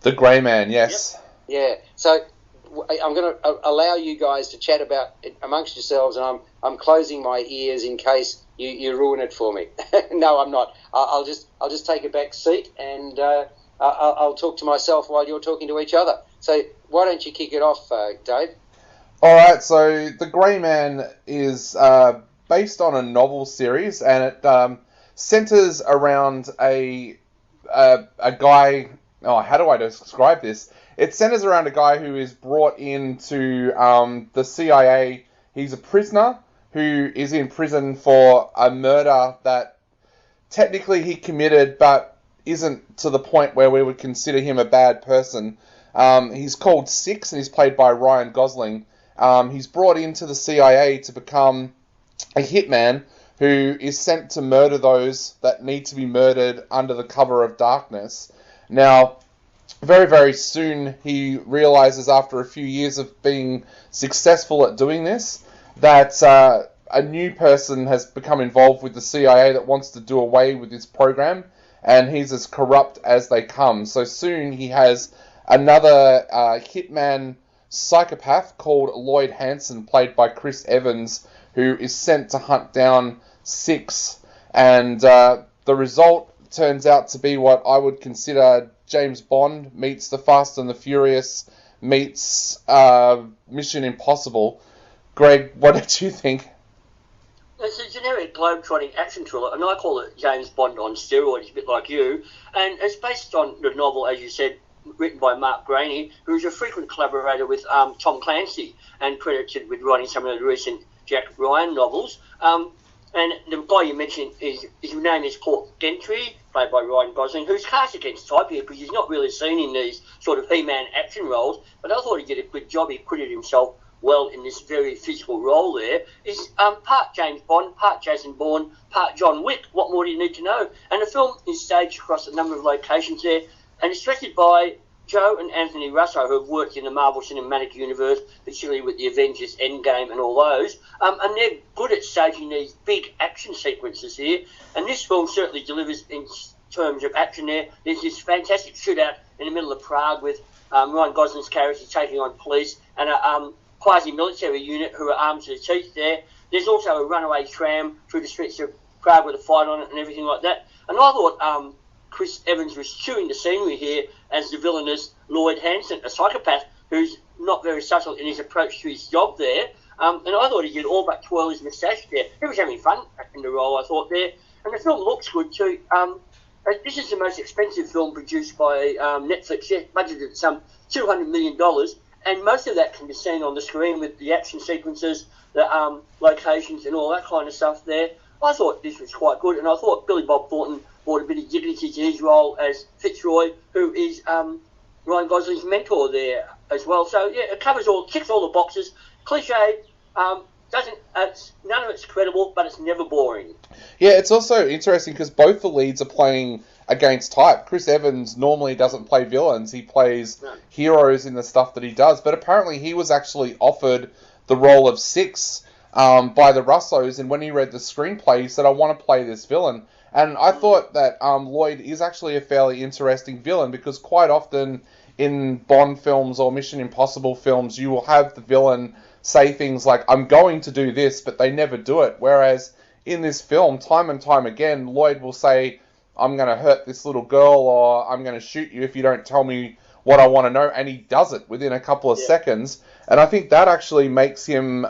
The Grey Man, yes. Yeah. So I'm going to allow you guys to chat about it amongst yourselves, and I'm closing my ears in case you ruin it for me. No, I'm not. I'll just take a back seat, and I'll talk to myself while you're talking to each other. So why don't you kick it off, Dave? All right. So The Grey Man is based on a novel series, and it centers around a guy. Oh, how do I describe this? It centers around a guy who is brought into the CIA. He's a prisoner who is in prison for a murder that technically he committed, but isn't to the point where we would consider him a bad person. He's called Six, and he's played by Ryan Gosling. He's brought into the CIA to become a hitman who is sent to murder those that need to be murdered under the cover of darkness. Now, very, very soon, he realizes after a few years of being successful at doing this, that a new person has become involved with the CIA that wants to do away with this program, and he's as corrupt as they come. So soon he has another hitman psychopath called Lloyd Hansen, played by Chris Evans, who is sent to hunt down Six, and the result turns out to be what I would consider James Bond meets The Fast and the Furious meets Mission Impossible. Greg, what did you think? It's a generic globe-trotting action thriller, and I call it James Bond on steroids, a bit like you. And it's based on the novel, as you said, written by Mark Graney, who's a frequent collaborator with Tom Clancy, and credited with writing some of the recent Jack Ryan novels. And the guy you mentioned, his name is Port Gentry, played by Ryan Gosling, who's cast against type here because he's not really seen in these sort of He-Man action roles, but I thought he did a good job. He acquitted himself well in this very physical role there. He's part James Bond, part Jason Bourne, part John Wick. What more do you need to know? And the film is staged across a number of locations there, and it's directed by Joe and Anthony Russo, who have worked in the Marvel Cinematic Universe, particularly with the Avengers Endgame and all those, and they're good at staging these big action sequences here, and this film certainly delivers in terms of action there. There's this fantastic shootout in the middle of Prague with Ryan Gosling's character taking on police and a quasi-military unit who are armed to the teeth there. There's also a runaway tram through the streets of Prague with a fight on it and everything like that. And I thought Chris Evans was chewing the scenery here as the villainous Lloyd Hansen, a psychopath who's not very subtle in his approach to his job there. And I thought he did all but twirl his moustache there. He was having fun in the role, I thought, there. And the film looks good too. This is the most expensive film produced by Netflix yet, budgeted at some $200 million. And most of that can be seen on the screen with the action sequences, the locations and all that kind of stuff there. I thought this was quite good, and I thought Billy Bob Thornton brought a bit of dignity to his role as Fitzroy, who is Ryan Gosling's mentor there as well. So, yeah, it ticks all the boxes. Cliche, none of it's credible, but it's never boring. Yeah, it's also interesting because both the leads are playing against type. Chris Evans normally doesn't play villains. He plays heroes in the stuff that he does. But apparently he was actually offered the role of Six by the Russos, and when he read the screenplay, he said, I want to play this villain. And I thought that Lloyd is actually a fairly interesting villain because quite often in Bond films or Mission Impossible films, you will have the villain say things like, I'm going to do this, but they never do it. Whereas in this film, time and time again, Lloyd will say, I'm going to hurt this little girl, or I'm going to shoot you if you don't tell me what I want to know. And he does it within a couple of seconds. And I think that actually makes him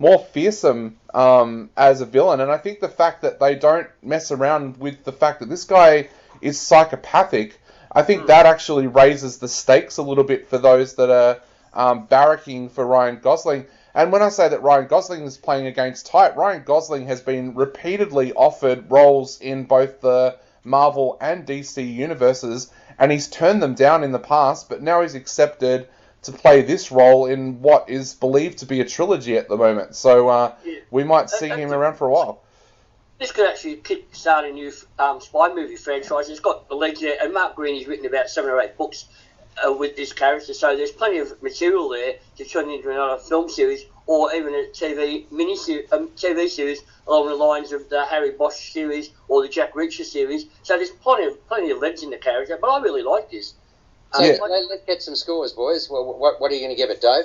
more fearsome as a villain. And I think the fact that they don't mess around with the fact that this guy is psychopathic, I think that actually raises the stakes a little bit for those that are barracking for Ryan Gosling. And when I say that Ryan Gosling is playing against type, Ryan Gosling has been repeatedly offered roles in both the Marvel and DC universes, and he's turned them down in the past, but now he's accepted to play this role in what is believed to be a trilogy at the moment. So we might see him around for a while. This could actually kick-start a new spy movie franchise. It's got the legs there, and Mark Greeny's written about 7 or 8 books with this character, so there's plenty of material there to turn into another film series or even a TV series along the lines of the Harry Bosch series or the Jack Reacher series. So there's plenty of legs in the character, but I really like this. So Yeah. let's get some scores, boys. Well, what are you going to give it, Dave?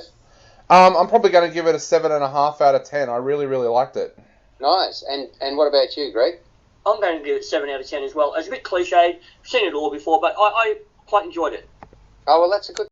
I'm probably going to give it a 7.5 out of 10. I really, really liked it. Nice. And what about you, Greg? I'm going to give it 7 out of 10 as well. It's a bit cliched, seen it all before, but I quite enjoyed it. Oh, well, that's a good